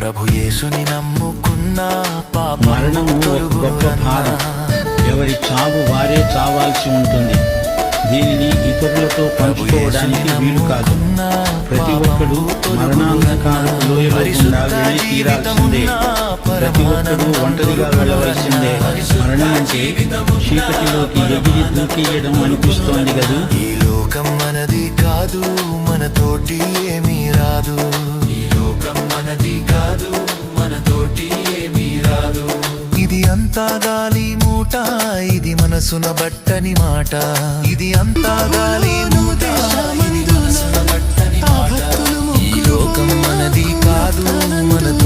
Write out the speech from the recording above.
ప్రభు యేసుని నమ్ముకున్న మరణము ఒక గొప్ప భారం. ఎవరి చావు వారే చావాల్సి ఉంటుంది. దీనిని ఇతరులతో పంచుకోవడానికి వీలు కాదు. ప్రతి ఒక్కడు మరణాంధకారపు లోయలో గుండా వెళ్ళి తీరాల్సిందే. ప్రతి ఒక్కడు ఒంటరిగా వెళ్ళవలసిందే. మరణం అంటే చీకటిలోకి ఎగిరి దూకేయడం అనిపిస్తోంది కదూ. ఈ లోకం మనది కాదు, మనతోటి ఏమీ రాదు. ఈ లోకం మనది కాదు, మనతోటి ఏమీ రాదు. ఇది అంతా గాలి మూట, ఇది మనసున బట్టని మాట. ఇది అంతా గాలి మూట, ఇది మనసున బట్టని మాట. ఈ లోకం మనది కాదు, మనతో